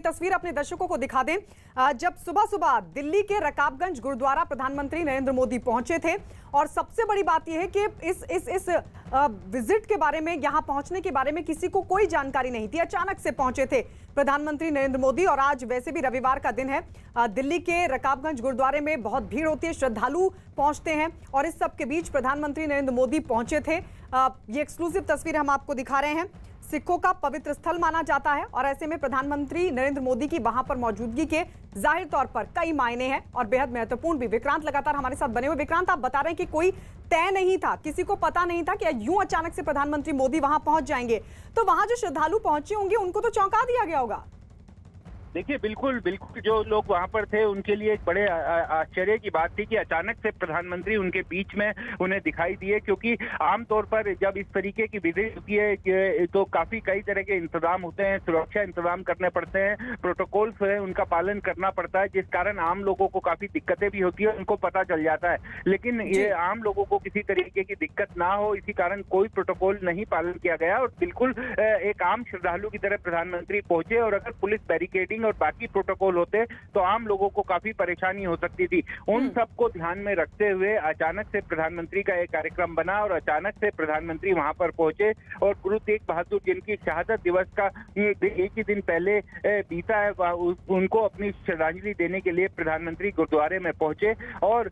तस्वीर अपने दर्शकों को दिखा दें। जब सुबह सुबह दिल्ली के रकाबगंज गुरुद्वारा प्रधानमंत्री नरेंद्र मोदी पहुंचे थे और सबसे बड़ी बात यह है कि इस विजिट के बारे में, यहां पहुंचने के बारे में किसी को कोई जानकारी नहीं थी। अचानक से पहुंचे थे प्रधानमंत्री नरेंद्र मोदी। और आज वैसे भी रविवार का दिन है, दिल्ली के रकाबगंज गुरुद्वारे में बहुत भीड़ होती है, श्रद्धालु पहुंचते हैं और इस सब के बीच प्रधानमंत्री नरेंद्र मोदी पहुंचे थे। ये एक्सक्लूसिव तस्वीर हम आपको दिखा रहे हैं। सिखों का पवित्र स्थल माना जाता है और ऐसे में प्रधानमंत्री नरेंद्र मोदी की वहां पर मौजूदगी के जाहिर तौर पर कई मायने हैं और बेहद महत्वपूर्ण भी। विक्रांत लगातार हमारे साथ बने हुए। विक्रांत, आप बता रहे हैं कि कोई तय नहीं था, किसी को पता नहीं था कि यूं अचानक से प्रधानमंत्री मोदी वहां पहुंच जाएंगे, तो वहां जो श्रद्धालु पहुंचे होंगे उनको तो चौंका दिया गया होगा। देखिए, बिल्कुल जो लोग वहां पर थे उनके लिए एक बड़े आश्चर्य की बात थी कि अचानक से प्रधानमंत्री उनके बीच में उन्हें दिखाई दिए, क्योंकि आमतौर पर जब इस तरीके की विजिट होती है तो काफी कई तरह के इंतजाम होते हैं, सुरक्षा इंतजाम करने पड़ते हैं, प्रोटोकॉल्स है उनका पालन करना पड़ता है, जिस कारण आम लोगों को काफी दिक्कतें भी होती है, उनको पता चल जाता है। लेकिन ये आम लोगों को किसी तरीके की दिक्कत ना हो, इसी कारण कोई प्रोटोकॉल नहीं पालन किया गया और बिल्कुल एक आम श्रद्धालु की तरह प्रधानमंत्री पहुंचे। और अगर पुलिस बैरिकेडिंग और बाकी प्रोटोकॉल होते तो आम लोगों को काफी परेशानी हो सकती थी। उन सबको ध्यान में रखते हुए अचानक से प्रधानमंत्री का एक कार्यक्रम बना और अचानक से प्रधानमंत्री वहां पर पहुंचे और गुरु तेग बहादुर जिनकी शहादत दिवस का एक ही दिन पहले बीता है, उनको अपनी श्रद्धांजलि देने के लिए प्रधानमंत्री गुरुद्वारे में पहुंचे और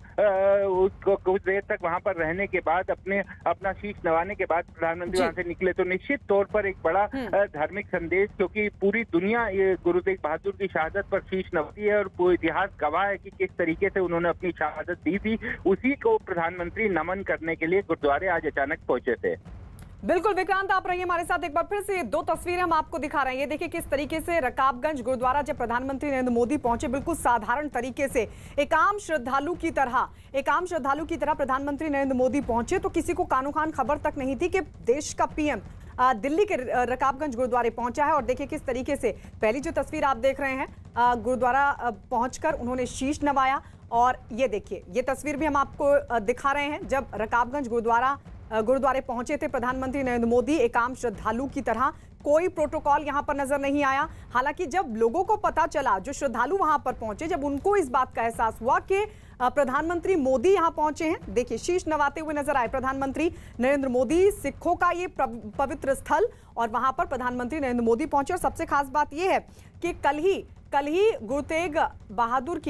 कुछ देर तक वहां पर रहने के बाद अपना शीश नवाने के बाद प्रधानमंत्री वहां से निकले। तो निश्चित तौर पर एक बड़ा धार्मिक संदेश, क्योंकि पूरी दुनिया ये गुरु तेग बहादुर की शहादत पर शीश नवाती है और पूरा इतिहास गवाह है कि किस तरीके से उन्होंने अपनी शहादत दी थी, उसी को प्रधानमंत्री नमन करने के लिए गुरुद्वारे आज अचानक पहुंचे थे। बिल्कुल विक्रांत, आप रहिए हमारे साथ। एक बार फिर से दो तस्वीरें हम आपको दिखा रहे हैं। ये देखिए किस तरीके से रकाबगंज गुरुद्वारा जब प्रधानमंत्री नरेंद्र मोदी पहुंचे, बिल्कुल साधारण तरीके से एक आम श्रद्धालु की तरह प्रधानमंत्री नरेंद्र मोदी पहुंचे तो किसी को कानो कान खबर तक नहीं थी कि देश का पीएम दिल्ली के रकाबगंज गुरुद्वारे पहुंचा है। और देखिए किस तरीके से पहली जो तस्वीर आप देख रहे हैं, गुरुद्वारा पहुंचकर उन्होंने शीश नवाया। और ये देखिए, ये तस्वीर भी हम आपको दिखा रहे हैं जब रकाबगंज गुरुद्वारे पहुंचे थे प्रधानमंत्री नरेंद्र मोदी एक आम श्रद्धालु की तरह। कोई प्रोटोकॉल यहां पर नजर नहीं आया। हालांकि जब लोगों को पता चला, जो श्रद्धालु वहां पर पहुंचे, जब उनको इस बात का एहसास हुआ कि प्रधानमंत्री मोदी यहां पहुंचे हैं, देखिए शीश नवाते हुए नजर आए प्रधानमंत्री नरेंद्र मोदी। सिखों का ये पवित्र स्थल और वहां पर प्रधानमंत्री नरेंद्र मोदी पहुंचे। और सबसे खास बात यह है कि कल ही गुरु तेग बहादुर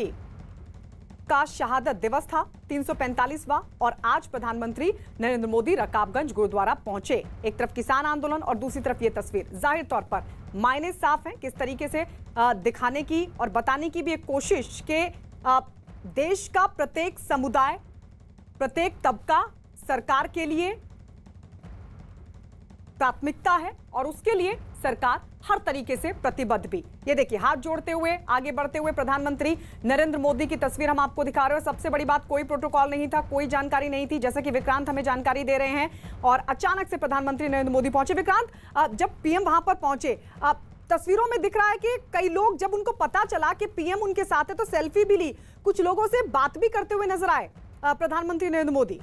का शहादत दिवस था, 345वां, और आज प्रधानमंत्री नरेंद्र मोदी रकाबगंज गुरुद्वारा पहुंचे। एक तरफ किसान आंदोलन और दूसरी तरफ ये तस्वीर, जाहिर तौर पर मायने साफ हैं। किस तरीके से दिखाने की और बताने की भी एक कोशिश कि देश का प्रत्येक समुदाय, प्रत्येक तबका सरकार के लिए प्राथमिकता है और उसके लिए सरकार हर तरीके से प्रतिबद्ध भी। ये देखिए हाथ जोड़ते हुए आगे बढ़ते हुए प्रधानमंत्री नरेंद्र मोदी की तस्वीर हम आपको दिखा रहे हैं। सबसे बड़ी बात, कोई प्रोटोकॉल नहीं था, कोई जानकारी नहीं थी, जैसा कि विक्रांत हमें जानकारी दे रहे हैं। और अचानक से प्रधानमंत्री नरेंद्र मोदी पहुंचे। विक्रांत, जब पीएम वहां पर पहुंचे, तस्वीरों में दिख रहा है कि कई लोग, जब उनको पता चला कि पीएम उनके साथ है, तो सेल्फी भी ली, कुछ लोगों से बात भी करते हुए नजर आए प्रधानमंत्री नरेंद्र मोदी।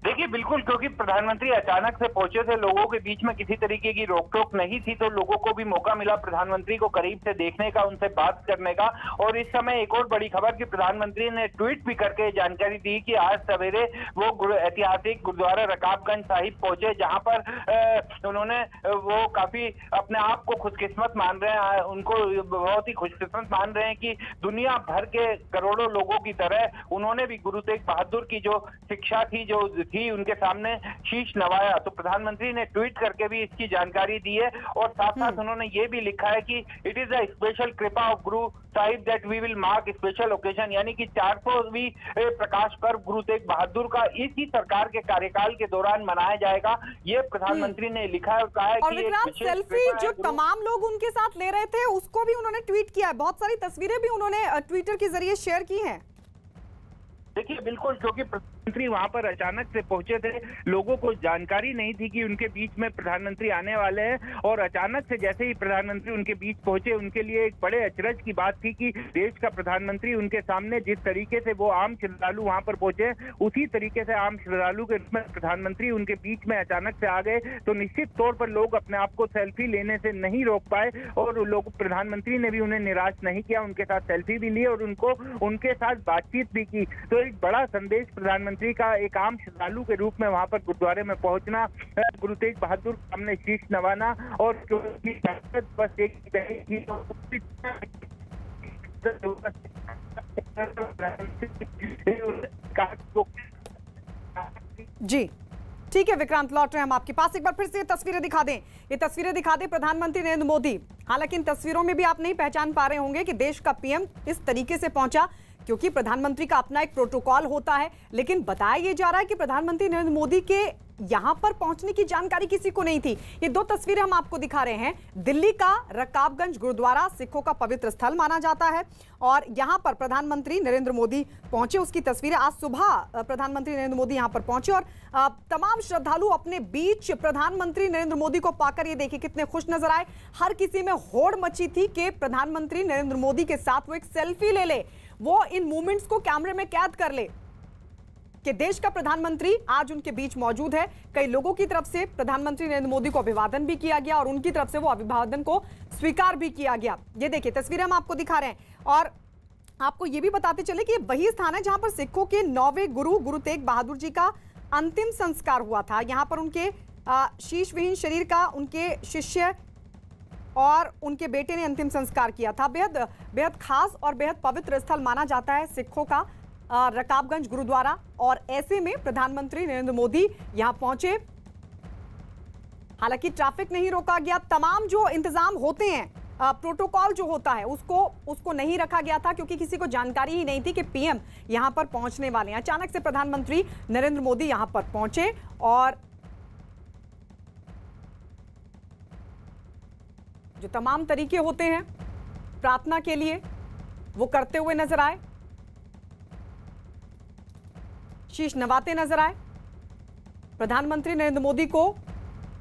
देखिए, बिल्कुल, क्योंकि प्रधानमंत्री अचानक से पहुंचे थे, लोगों के बीच में किसी तरीके की रोक टोक नहीं थी, तो लोगों को भी मौका मिला प्रधानमंत्री को करीब से देखने का, उनसे बात करने का। और इस समय एक और बड़ी खबर कि प्रधानमंत्री ने ट्वीट भी करके जानकारी दी कि आज सवेरे वो ऐतिहासिक गुरुद्वारा रकाबगंज साहिब पहुंचे, जहां पर उन्होंने वो काफी अपने आप को खुशकिस्मत मान रहे हैं, उनको बहुत ही खुशकिस्मत मान रहे हैं कि दुनिया भर के करोड़ों लोगों की तरह उन्होंने भी गुरु तेग बहादुर की जो शिक्षा थी, जो उनके सामने शीश नवाया। तो प्रधानमंत्री ने ट्वीट करके भी इसकी जानकारी दी है और साथ साथ उन्होंने ये भी लिखा है कि इट इज अ स्पेशल कृपा of Guru Sahib that we will mark special occasion, यानी कि 400वीं प्रकाश पर्व गुरु तेग बहादुर का इसी सरकार के कार्यकाल के दौरान मनाया जाएगा। ये प्रधानमंत्री ने लिखा है और कहा है कि सेल्फी जो तमाम लोग उनके साथ ले रहे थे उसको भी उन्होंने ट्वीट किया है। बहुत सारी तस्वीरें भी उन्होंने ट्विटर के जरिए शेयर की हैं। देखिए बिल्कुल, क्योंकि प्रधानमंत्री वहां पर अचानक से पहुंचे थे, लोगों को जानकारी नहीं थी कि उनके बीच में प्रधानमंत्री आने वाले हैं, और अचानक से जैसे ही प्रधानमंत्री उनके बीच पहुंचे, उनके लिए एक बड़े अचरज की बात थी कि देश का प्रधानमंत्री उनके सामने जिस तरीके से वो आम श्रद्धालु वहां पर पहुंचे, उसी तरीके से आम श्रद्धालु के रूप में प्रधानमंत्री उनके बीच में अचानक से आ गए। तो निश्चित तौर पर लोग अपने आप को सेल्फी लेने से नहीं रोक पाए, और लोग, प्रधानमंत्री ने भी उन्हें निराश नहीं किया, उनके साथ सेल्फी भी ली और उनके साथ बातचीत भी की। तो एक बड़ा संदेश प्रधानमंत्री का एक आम श्रद्धालु के रूप में वहां पर गुरुद्वारे में पहुंचना, गुरु तेग बहादुर के सामने शीश नवाना, और बस एक जी ठीक है विक्रांत, लौट रहे हैं हम आपके पास। एक बार फिर से ये तस्वीरें दिखा दें, ये तस्वीरें दिखा दें प्रधानमंत्री नरेंद्र मोदी। हालांकि इन तस्वीरों में भी आप नहीं पहचान पा रहे होंगे कि देश का पीएम इस तरीके से पहुंचा, क्योंकि प्रधानमंत्री का अपना एक प्रोटोकॉल होता है। लेकिन बताया यह जा रहा है कि प्रधानमंत्री नरेंद्र मोदी के यहां पर पहुंचने की जानकारी किसी को नहीं थी। ये दो तस्वीरें हम आपको दिखा रहे हैं। दिल्ली का रकाबगंज गुरुद्वारा सिखों का पवित्र स्थल माना जाता है, और यहां पर प्रधानमंत्री नरेंद्र मोदी पहुंचे, उसकी तस्वीरें। आज सुबह प्रधानमंत्री नरेंद्र मोदी यहां पर पहुंचे, और तमाम श्रद्धालु अपने बीच प्रधानमंत्री नरेंद्र मोदी को पाकर ये देखिए कितने खुश नजर आए। हर किसी में होड़ मची थी कि प्रधानमंत्री नरेंद्र मोदी के साथ वो एक सेल्फी ले ले, वो इन मोमेंट्स को कैमरे में कैद कर ले कि देश का प्रधानमंत्री आज उनके बीच मौजूद है। कई लोगों की तरफ से प्रधानमंत्री नरेंद्र मोदी को अभिवादन भी किया गया, और उनकी तरफ से वो अभिवादन को स्वीकार भी किया गया। ये देखिए तस्वीरें हम आपको दिखा रहे हैं, और आपको ये भी बताते चले कि ये वही स्थान है जहां पर सिखों के 9वें गुरु तेग बहादुर जी का अंतिम संस्कार हुआ था। यहां पर उनके शीश विहीन शरीर का उनके शिष्य और उनके बेटे ने अंतिम संस्कार किया था। बेहद खास और बेहद पवित्र स्थल माना जाता है सिखों का रकाबगंज गुरुद्वारा, और ऐसे में प्रधानमंत्री नरेंद्र मोदी यहां पहुंचे। हालांकि ट्रैफिक नहीं रोका गया, तमाम जो इंतजाम होते हैं, प्रोटोकॉल जो होता है उसको नहीं रखा गया था, क्योंकि किसी को जानकारी ही नहीं थी कि पीएम यहां पर पहुंचने वाले हैं। अचानक से प्रधानमंत्री नरेंद्र मोदी यहां पर पहुंचे, और जो तमाम तरीके होते हैं प्रार्थना के लिए वो करते हुए नजर आए, शीश नवाते नजर आए। प्रधानमंत्री नरेंद्र मोदी को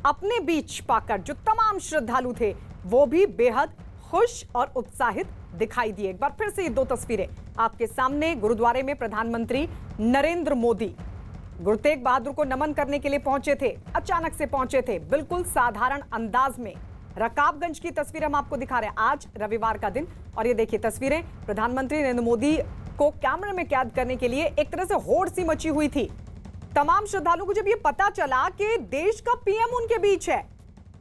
अपने बीच पाकर जो तमाम श्रद्धालु थे वो भी बेहद खुश और उत्साहित दिखाई दिए। एक बार फिर से ये दो तस्वीरें आपके सामने। गुरुद्वारे में प्रधानमंत्री नरेंद्र मोदी गुरु तेग बहादुर को नमन करने के लिए पहुंचे थे, अचानक से पहुंचे थे, बिल्कुल साधारण अंदाज में। रकाबगंज की तस्वीर हम आपको दिखा रहे हैं, आज रविवार का दिन, और ये देखिए तस्वीरें प्रधानमंत्री नरेंद्र मोदी को कैमरे में कैद करने के लिए एक तरह से होड़ सी मची हुई थी। तमाम श्रद्धालुओं को जब ये पता चला कि देश का पीएम उनके बीच है,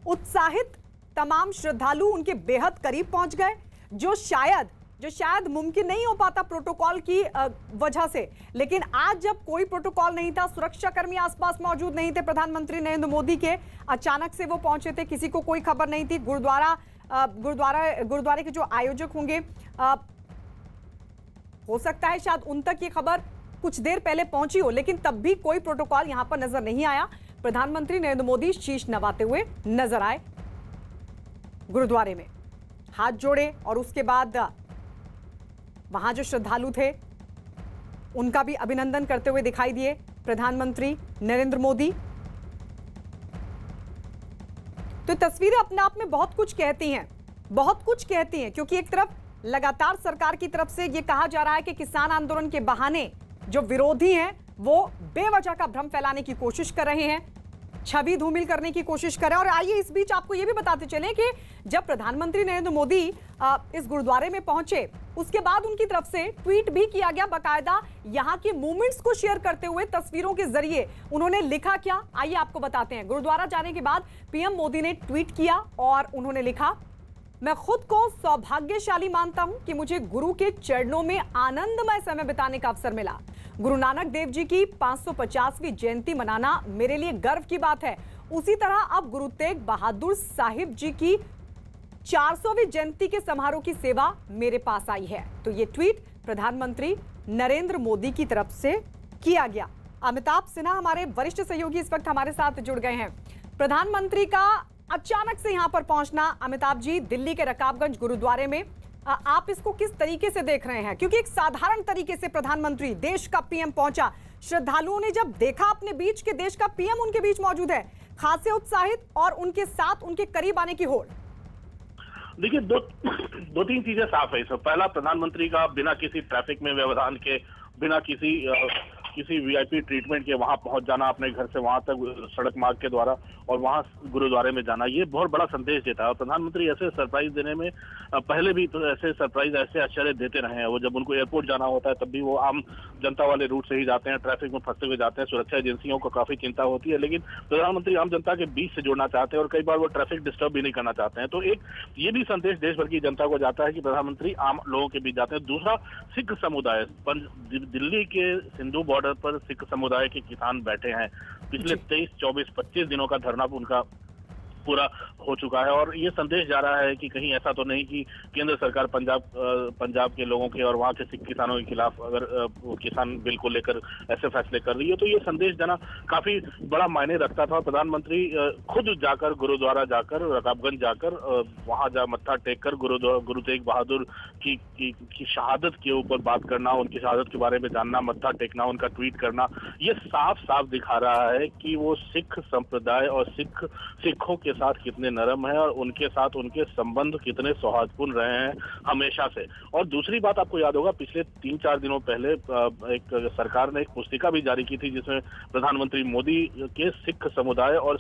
उत्साहित तमाम श्रद्धालु उनके बेहद करीब पहुंच गए, जो शायद मुमकिन नहीं हो पाता प्रोटोकॉल की वजह से। लेकिन आज जब कोई प्रोटोकॉल नहीं था, सुरक्षाकर्मी आसपास मौजूद नहीं थे प्रधानमंत्री नरेंद्र मोदी के, अचानक से वो पहुंचे थे, किसी को कोई खबर नहीं थी। गुरुद्वारे के जो आयोजक होंगे, हो सकता है शायद उन तक ये खबर कुछ देर पहले पहुंची हो, लेकिन तब भी कोई प्रोटोकॉल यहां पर नजर नहीं आया। प्रधानमंत्री नरेंद्र मोदी शीश नवाते हुए नजर आए गुरुद्वारे में, हाथ जोड़े, और उसके बाद वहां जो श्रद्धालु थे उनका भी अभिनंदन करते हुए दिखाई दिए प्रधानमंत्री नरेंद्र मोदी। तो तस्वीरें अपने आप में बहुत कुछ कहती हैं, क्योंकि एक तरफ लगातार सरकार की तरफ से यह कहा जा रहा है कि किसान आंदोलन के बहाने जो विरोधी हैं वो बेवजह का भ्रम फैलाने की कोशिश कर रहे हैं, छवि धूमिल करने की कोशिश कर रहे हैं। और आइए इस बीच आपको यह भी बताते चलें कि जब प्रधानमंत्री नरेंद्र मोदी इस गुरुद्वारे में पहुंचे, उसके बाद उनकी तरफ से ट्वीट भी किया गया, बाकायदा यहां की मूवमेंट्स को शेयर करते हुए तस्वीरों के जरिए। उन्होंने लिखा क्या, आइए आपको बताते हैं। गुरुद्वारा जाने के बाद पीएम मोदी ने ट्वीट किया और उन्होंने लिखा, मैं खुद को सौभाग्यशाली मानता हूं कि मुझे गुरु के चरणों में आनंदमय समय बिताने का अवसर मिला। गुरु नानक देव जी की 550वीं जयंती मनाना मेरे लिए गर्व की बात है। उसी तरह अब गुरु तेग बहादुर साहिब जी की 400वीं जयंती के समारोह की सेवा मेरे पास आई है। तो ये ट्वीट प्रधानमंत्री नरेंद्र मोदी की तरफ से किया गया। अमिताभ सिन्हा हमारे वरिष्ठ सहयोगी इस वक्त हमारे साथ जुड़ गए हैं। प्रधानमंत्री का अचानक से यहां पर पहुंचना, अमिताभ जी दिल्ली के रकाबगंज गुरुद्वारे में आप इसको किस तरीके से देख रहे हैं? क्योंकि एक साधारण तरीके से प्रधानमंत्री, देश का पीएम पहुंचा, श्रद्धालुओं ने जब देखा अपने बीच के देश का पीएम उनके बीच मौजूद है, खासे उत्साहित और उनके साथ उनके करीब आने की होड़। देखिए, दो तीन चीजें साफ है इसमें। पहला, प्रधानमंत्री का बिना किसी ट्रैफिक में व्यवधान के, बिना किसी वीआईपी ट्रीटमेंट के वहां पहुंच जाना, अपने घर से वहां तक सड़क मार्ग के द्वारा और वहां गुरुद्वारे में जाना, ये बहुत बड़ा संदेश देता है। और प्रधानमंत्री ऐसे सरप्राइज देने में पहले भी तो ऐसे सरप्राइज, ऐसे आश्चर्य देते रहे हैं। वो जब उनको एयरपोर्ट जाना होता है तब भी वो आम जनता वाले रूट से ही जाते हैं, ट्रैफिक में फंसते हुए जाते हैं। सुरक्षा एजेंसियों को काफी चिंता होती है, लेकिन प्रधानमंत्री आम जनता के बीच से जुड़ना चाहते हैं और कई बार वो ट्रैफिक डिस्टर्ब भी नहीं करना चाहते हैं। तो एक ये भी संदेश देश भर की जनता को जाता है कि प्रधानमंत्री आम लोगों के बीच जाते हैं। दूसरा, सिख समुदाय, दिल्ली के सिंधु बॉर्डर पर सिख समुदाय के किसान बैठे हैं। पिछले 23, 24, 25 दिनों का धरना उनका पूरा हो चुका है और ये संदेश जा रहा है कि कहीं ऐसा तो नहीं कि केंद्र सरकार पंजाब के लोगों के और वहां के सिख किसानों के खिलाफ अगर किसान बिल को लेकर ऐसे फैसले कर रही है। तो ये संदेश देना काफी बड़ा मायने रखता था। प्रधानमंत्री खुद जाकर गुरुद्वारा जाकर, रकाबगंज जाकर वहां मत्था टेक कर गुरु तेग बहादुर की शहादत के ऊपर बात करना, उनकी शहादत के बारे में जानना, मत्था टेकना, उनका ट्वीट करना, ये साफ साफ दिखा रहा है कि वो सिख संप्रदाय और सिखों के साथ कितने नरम है और उनके साथ उनके संबंध कितने सौहार्दपूर्ण रहे हैं हमेशा से। और दूसरी बात, आपको याद होगा पिछले 3-4 दिनों पहले एक सरकार ने एक पुस्तिका भी जारी की थी जिसमें प्रधानमंत्री मोदी के सिख समुदाय और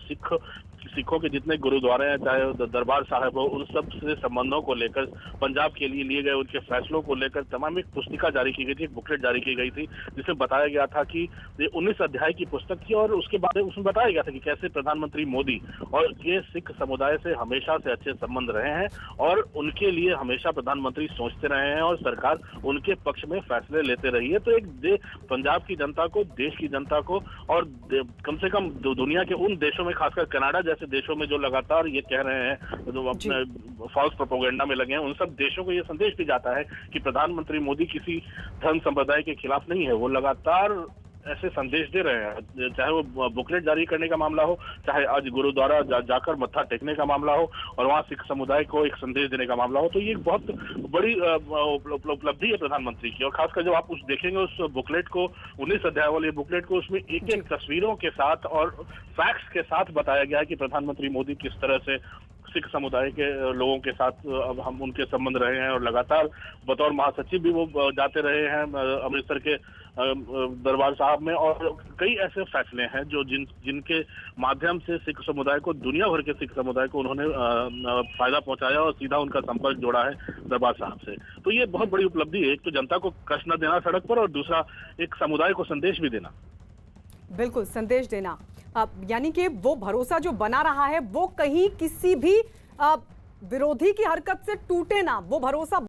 सिखों के जितने गुरुद्वारे हैं, चाहे दरबार साहिब हो, उन सब से संबंधों को लेकर, पंजाब के लिए गए उनके फैसलों को लेकर तमाम एक पुस्तिका जारी की गई थी, एक बुकलेट जारी की गई थी जिसमें बताया गया था कि ये 19 अध्याय की पुस्तक थी और उसके बारे में उसमें बताया गया था कि कैसे प्रधानमंत्री मोदी और ये सिख समुदाय से हमेशा से अच्छे संबंध रहे हैं और उनके लिए हमेशा प्रधानमंत्री सोचते रहे हैं और सरकार उनके पक्ष में फैसले लेते रही है। तो एक पंजाब की जनता को, देश की जनता को और कम से कम दुनिया के उन देशों में, खासकर कनाडा जैसे देशों में जो लगातार ये कह रहे हैं, जो अपने फॉल्स प्रोपेगेंडा में लगे हैं, उन सब देशों को ये संदेश भी जाता है कि प्रधानमंत्री मोदी किसी धर्म संप्रदाय के खिलाफ नहीं है। वो लगातार ऐसे संदेश दे रहे हैं, चाहे वो बुकलेट जारी करने का मामला हो, चाहे आज गुरुद्वारा जाकर मत्था टेकने का मामला हो और वहां सिख समुदाय को एक संदेश देने का मामला हो। तो ये बहुत बड़ी उपलब्धि है प्रधानमंत्री की। और खासकर जब आप उस देखेंगे उस बुकलेट को, 19 अध्याय वाले बुकलेट को, उसमें एक तस्वीरों के साथ और फैक्ट्स के साथ बताया गया है कि प्रधानमंत्री मोदी किस तरह से सिख समुदाय के लोगों के साथ अब हम उनके संबंध रहे हैं और लगातार बतौर महासचिव भी वो जाते रहे हैं अमृतसर के दरबार साहब में। और कई ऐसे फैसले हैं जो जिनके माध्यम से सिख समुदाय को, दुनिया भर के सिख समुदाय को उन्होंने फायदा पहुंचाया और सीधा उनका संपर्क जोड़ा है दरबार साहब से। तो ये बहुत बड़ी उपलब्धि है, एक तो जनता को कष्ट न देना सड़क पर और दूसरा एक समुदाय को संदेश भी देना। बिल्कुल, संदेश देना, यानी कि वो भरोसा जो बना रहा है वो कहीं किसी भी विरोधी की हरकत से टूटे ना, वो भरोसा